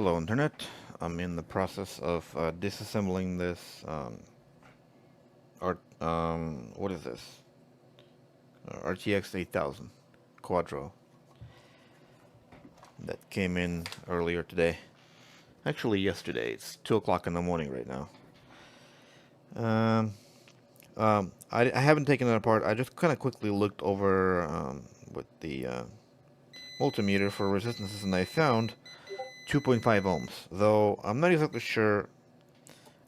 Hello Internet, I'm in the process of disassembling this what is this? RTX 8000 Quadro that came in earlier today. Actually yesterday, it's 2 o'clock in the morning right now. I haven't taken it apart, I just kind of quickly looked over with the multimeter for resistances and I found 2.5 ohms, though I'm not exactly sure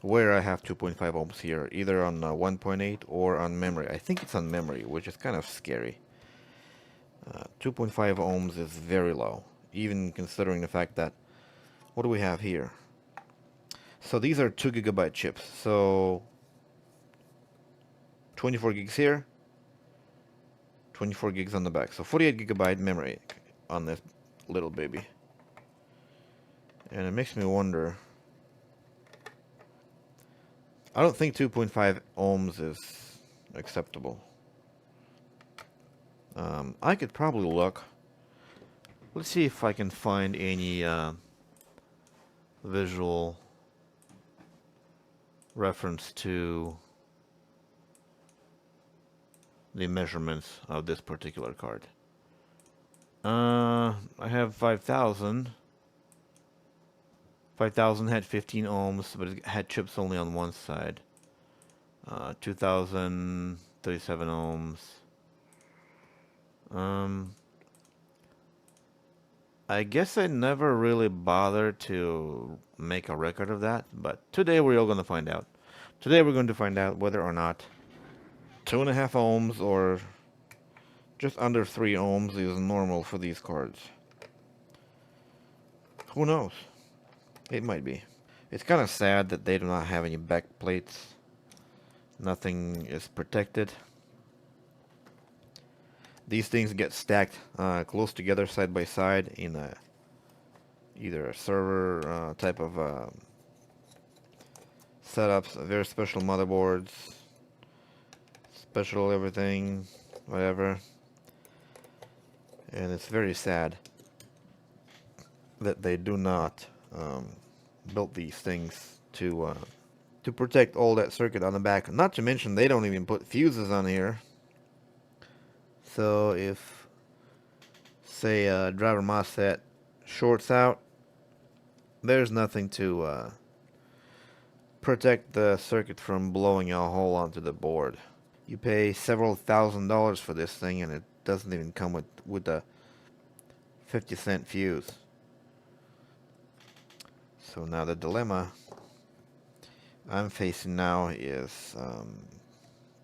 where I have 2.5 ohms here, either on 1.8 or on memory. I think it's on memory, which is kind of scary. 2.5 ohms is very low, even considering the fact that, what do we have here? So these are 2 gigabyte chips, so 24 gigs here, 24 gigs on the back, so 48 gigabyte memory on this little baby. And it makes me wonder, I don't think 2.5 ohms is acceptable. I could probably look. Let's see if I can find any visual reference to the measurements of this particular card. I have 5000. 5000 had 15 ohms, but it had chips only on one side. 2000, 37 ohms. I guess I never really bothered to make a record of that, but today we're all going to find out. Today we're going to find out whether or not 2.5 ohms or just under 3 ohms is normal for these cards. Who knows? It might be. It's kind of sad that they do not have any back plates. Nothing is protected. These things get stacked close together side by side in either a server type of setups, very special motherboards, special everything, whatever. And it's very sad that they do not build these things to protect all that circuit on the back. Not to mention they don't even put fuses on here. So if, say, a driver MOSFET shorts out, there's nothing to protect the circuit from blowing a hole onto the board. You pay several $1,000s for this thing and it doesn't even come with a 50-cent fuse. So now the dilemma I'm facing now is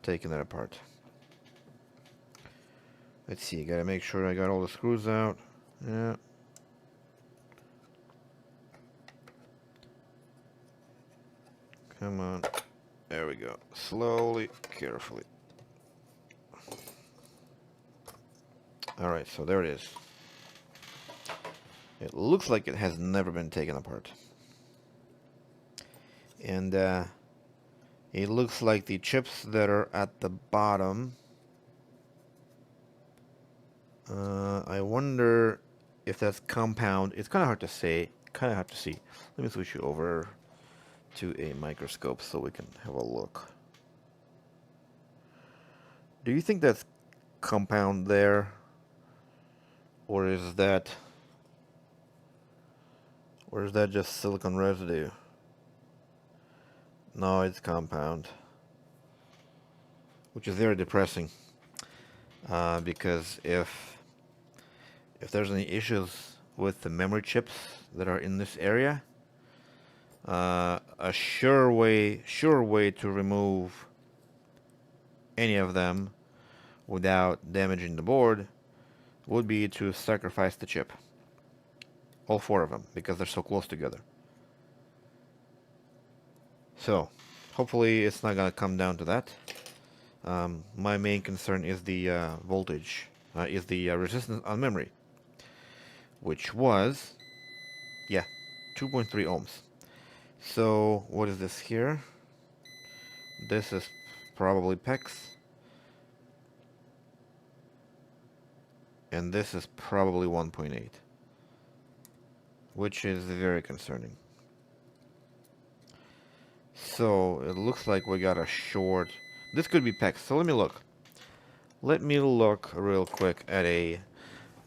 taking it apart. Let's see, gotta make sure I got all the screws out. Yeah. Come on. There we go. Slowly, carefully. Alright, so there it is. It looks like it has never been taken apart. And it looks like the chips that are at the bottom, I wonder if that's compound. It's kind of hard to say, kind of hard to see. Let me switch you over to a microscope so we can have a look. Do you think that's compound there? Or is that just silicon residue? No, it's compound. Which is very depressing. Because if there's any issues with the memory chips that are in this area, a sure way to remove any of them without damaging the board would be to sacrifice the chip. All 4 of them, because they're so close together. So, hopefully it's not going to come down to that. My main concern is the voltage, is the resistance on memory, which was, yeah, 2.3 ohms. So, what is this here? This is probably PEX. And this is probably 1.8. which is very concerning. So it looks like we got a short. This could be PEX. So let me look. Let me look real quick at a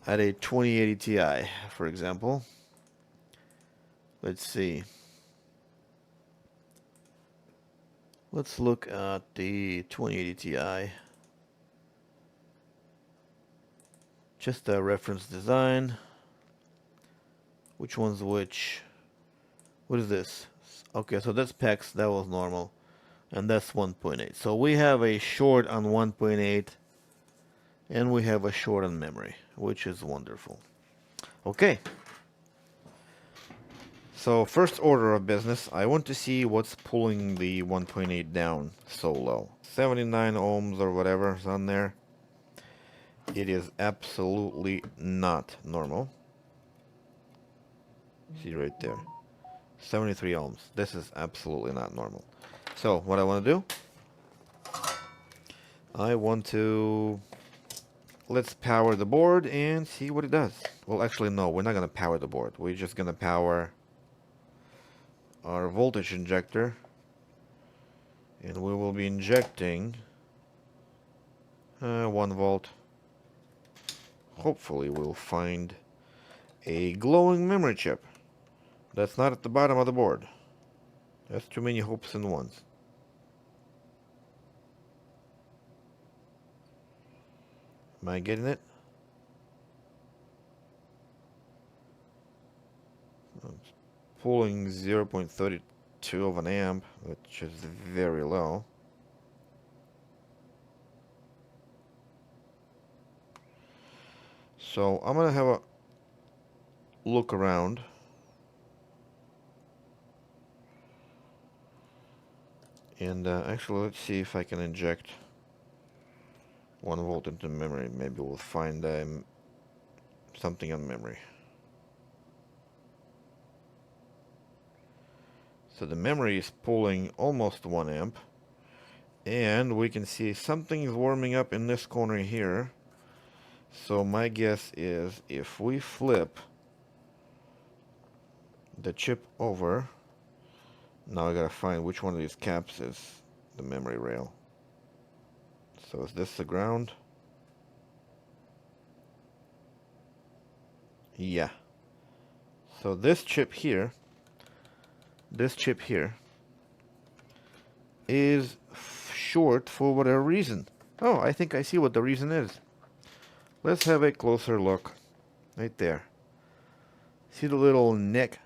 2080 Ti, for example. Let's see. Let's look at the 2080 Ti. Just a reference design. Which one's which? What is this? Okay, so that's PEX. That was normal. And that's 1.8. So we have a short on 1.8. And we have a short on memory, which is wonderful. Okay. So first order of business, I want to see what's pulling the 1.8 down so low. 79 ohms or whatever is on there. It is absolutely not normal. See right there. 73 ohms. This is absolutely not normal. So what I want to do, I want to, let's power the board and see what it does. Well, actually, no, we're not going to power the board. We're just going to power our voltage injector. And we will be injecting 1 volt. Hopefully we'll find a glowing memory chip that's not at the bottom of the board. That's too many hopes in ones. Am I getting it? It's pulling 0.32 of an amp, which is very low. So I'm gonna have a look around. And actually, let's see if I can inject 1 volt into memory. Maybe we'll find something on memory. So the memory is pulling almost 1 amp. And we can see something is warming up in this corner here. So my guess is if we flip the chip over, now I gotta find which one of these caps is the memory rail. So is this the ground? Yeah. So this chip here is short for whatever reason. Oh, I think I see what the reason is. Let's have a closer look. Right there. See the little nick?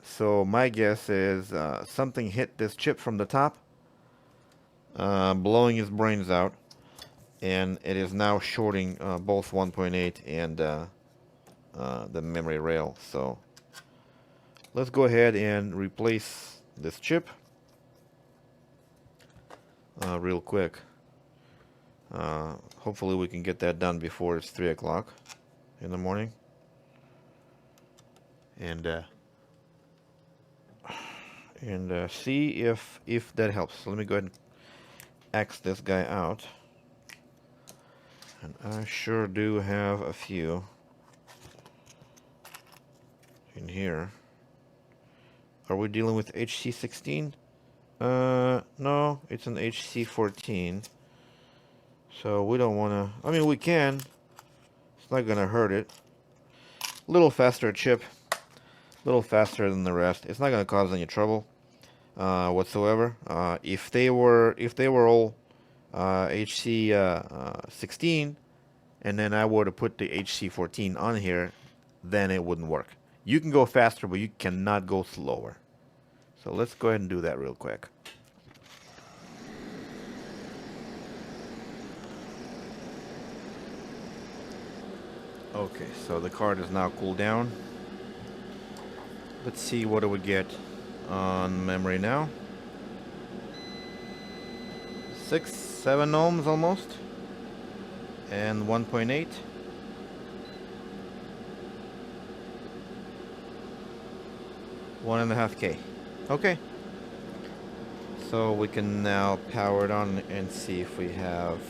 So my guess is something hit this chip from the top, blowing his brains out, and it is now shorting both 1.8 and the memory rail. So let's go ahead and replace this chip real quick. Hopefully we can get that done before it's 3 o'clock in the morning. And see if that helps. So let me go ahead and X this guy out. And I sure do have a few in here. Are we dealing with HC16? No, it's an HC14. So we don't want to, I mean we can. It's not going to hurt it. A little faster chip. A little faster than the rest. It's not going to cause any trouble whatsoever. If they were all HC16 and then I were to put the HC14 on here, then it wouldn't work. You can go faster, but you cannot go slower. So let's go ahead and do that real quick. Okay, so the card is now cooled down. Let's see what it would get on memory now. 6-7 ohms almost. And 1.8. 1.5K. Okay. So we can now power it on and see if we have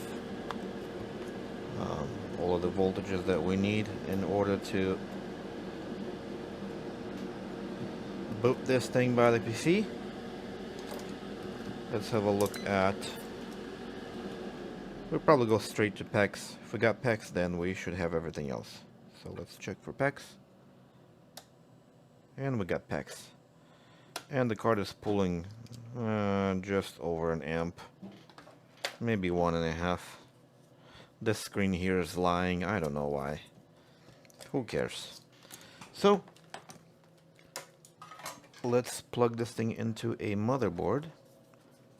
all of the voltages that we need in order to boot this thing by the PC. Let's have a look at... We'll probably go straight to PEX. If we got PEX, then we should have everything else. So let's check for PEX. And we got PEX. And the card is pulling just over an amp. Maybe 1.5. This screen here is lying. I don't know why. Who cares? So, let's plug this thing into a motherboard.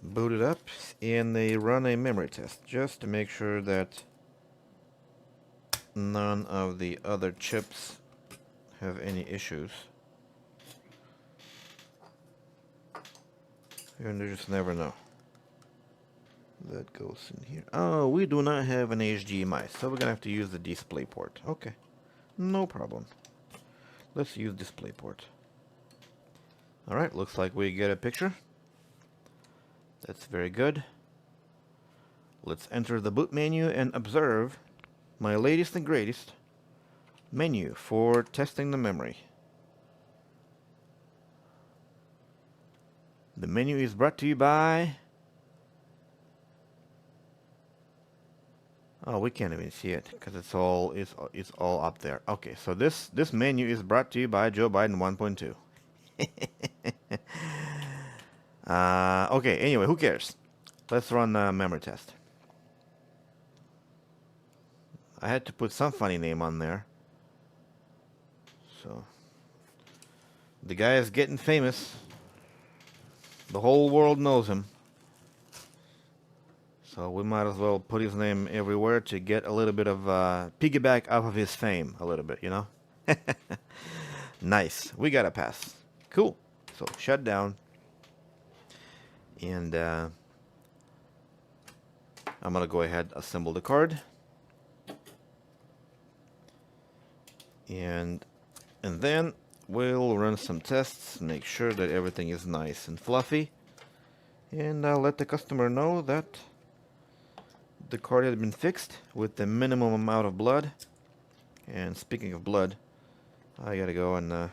Boot it up and they run a memory test just to make sure that none of the other chips have any issues. And you just never know. That goes in here. Oh, we do not have an HDMI, so we're gonna have to use the display port. Okay, no problem. Let's use display port. Alright, looks like we get a picture. That's very good. Let's enter the boot menu and observe my latest and greatest menu for testing the memory. The menu is brought to you by... Oh, we can't even see it because it's all up there. Okay, so this menu is brought to you by Joe Biden 1.2. Okay, anyway, who cares? Let's run the memory test. I had to put some funny name on there. So, the guy is getting famous. The whole world knows him. So we might as well put his name everywhere to get a little bit of piggyback off of his fame a little bit, you know? Nice. We got a pass. Cool. So shut down. And I'm going to go ahead and assemble the card. And then we'll run some tests, make sure that everything is nice and fluffy. And I'll let the customer know that the card had been fixed with the minimum amount of blood. And speaking of blood, I gotta go and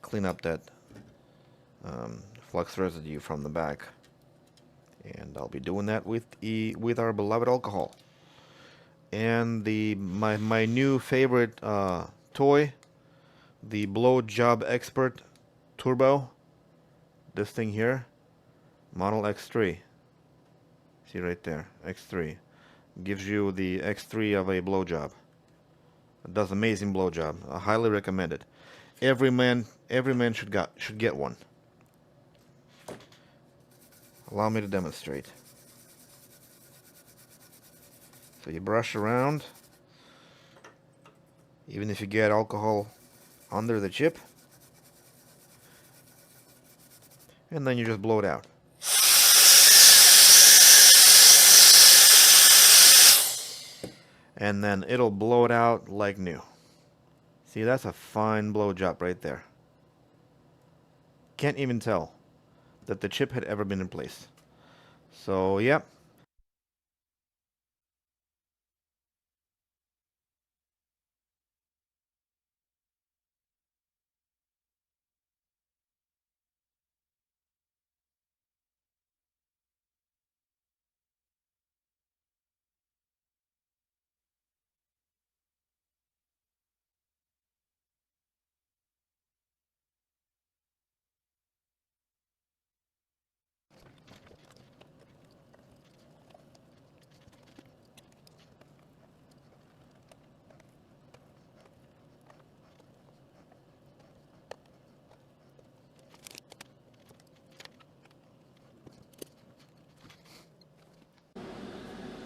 clean up that flux residue from the back. And I'll be doing that with our beloved alcohol. And my new favorite toy, the Blow Job Expert Turbo. This thing here, model X3. See right there, X3. Gives you the X3 of a blowjob. It does amazing blowjob. I highly recommend it. Every man should get one. Allow me to demonstrate. So you brush around, even if you get alcohol under the chip, and then you just blow it out. And then it'll blow it out like new. See, that's a fine blow job right there. Can't even tell that the chip had ever been in place. So, yep.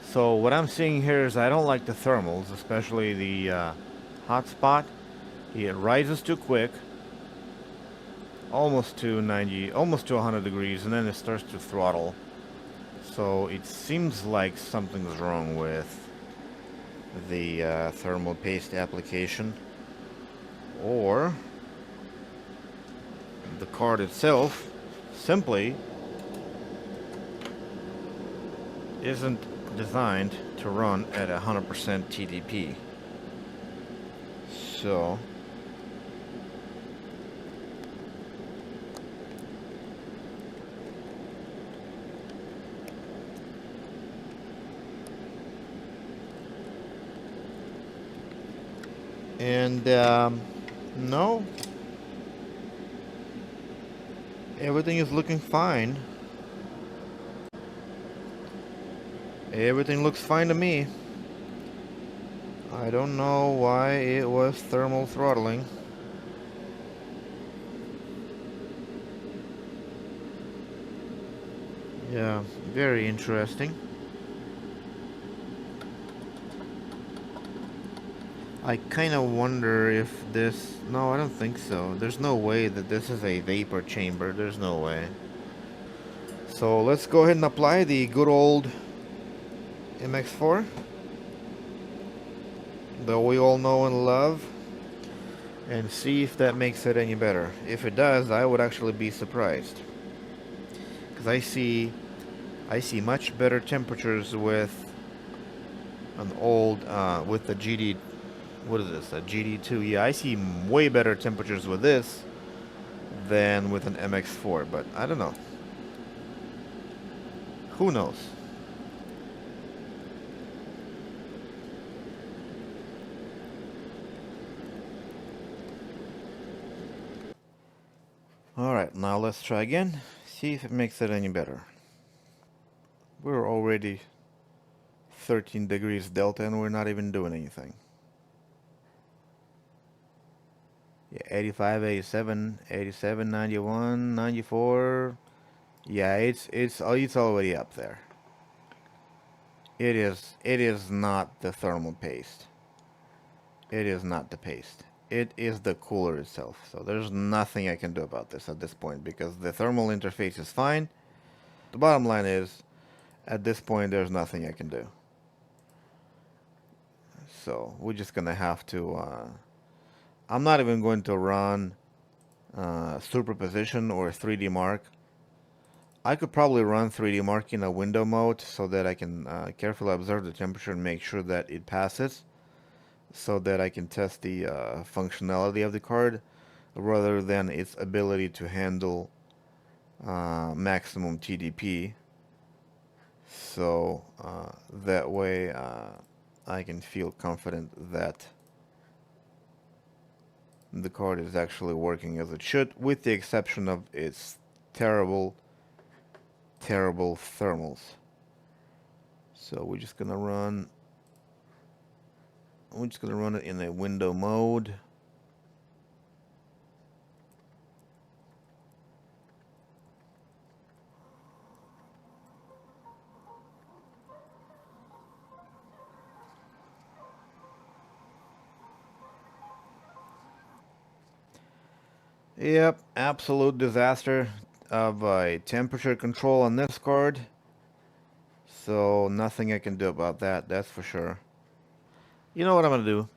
So what I'm seeing here is I don't like the thermals, especially the hot spot. It rises too quick, almost to 90, almost to 100 degrees, and then it starts to throttle. So it seems like something's wrong with the thermal paste application, or the card itself simply isn't designed to run at 100% TDP. So And no, everything is looking fine. Everything looks fine to me. I don't know why it was thermal throttling. Yeah, very interesting. I kind of wonder if this... No, I don't think so. There's no way that this is a vapor chamber. There's no way. So let's go ahead and apply the good old MX4 that we all know and love, and see if that makes it any better. If it does, I would actually be surprised, because I see much better temperatures with an old with the GD. What is this? A GD2? Yeah, I see way better temperatures with this than with an MX4, but I don't know. Who knows? Alright, now let's try again. See if it makes it any better. We're already 13 degrees delta and we're not even doing anything. Yeah, 85, 87, 87, 91, 94. Yeah, it's already up there. It is not the thermal paste. It is not the paste. It is the cooler itself. So there's nothing I can do about this at this point because the thermal interface is fine. The bottom line is, at this point, there's nothing I can do. So we're just gonna have to. I'm not even going to run superposition or 3D mark. I could probably run 3D mark in a window mode so that I can carefully observe the temperature and make sure that it passes, so that I can test the functionality of the card rather than its ability to handle maximum TDP. So that way I can feel confident that the card is actually working as it should, with the exception of its terrible, terrible thermals. So we're just gonna run it in a window mode. Yep, absolute disaster of a temperature control on this card. So nothing I can do about that, that's for sure. You know what I'm gonna do?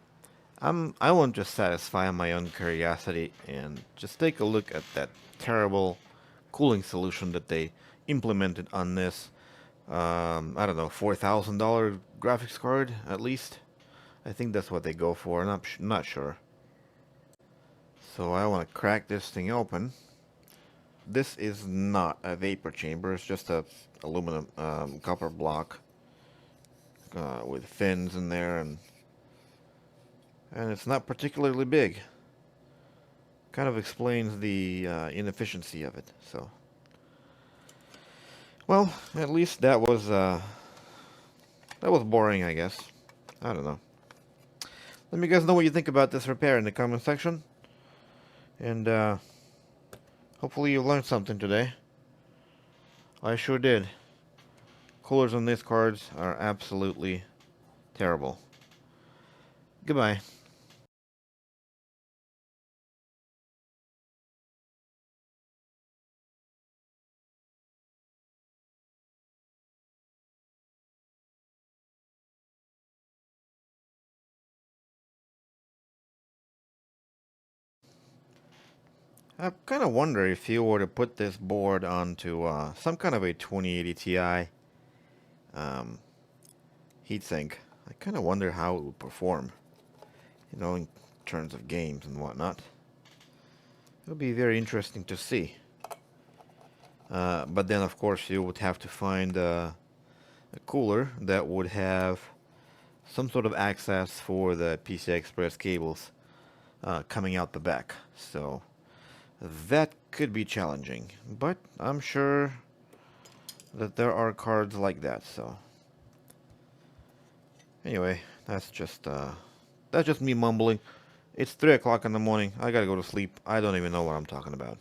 I won't just satisfy my own curiosity and just take a look at that terrible cooling solution that they implemented on this. I don't know, $4,000 graphics card at least. I think that's what they go for. Not sure. So I want to crack this thing open. This is not a vapor chamber. It's just a aluminum copper block with fins in there, and it's not particularly big. Kind of explains the inefficiency of it. So, well, at least that was boring, I guess. I don't know. Let me guys know what you think about this repair in the comment section, and hopefully you learned something today. I sure did. Coolers on these cards are absolutely terrible. Goodbye. I kind of wonder if you were to put this board onto some kind of a 2080 Ti heatsink. I kind of wonder how it would perform, in terms of games and whatnot. It would be very interesting to see. But then, of course, you would have to find a cooler that would have some sort of access for the PCI Express cables coming out the back. So that could be challenging, but I'm sure that there are cards like that. So anyway, that's just me mumbling. It's 3 o'clock in the morning. I gotta go to sleep. I don't even know what I'm talking about.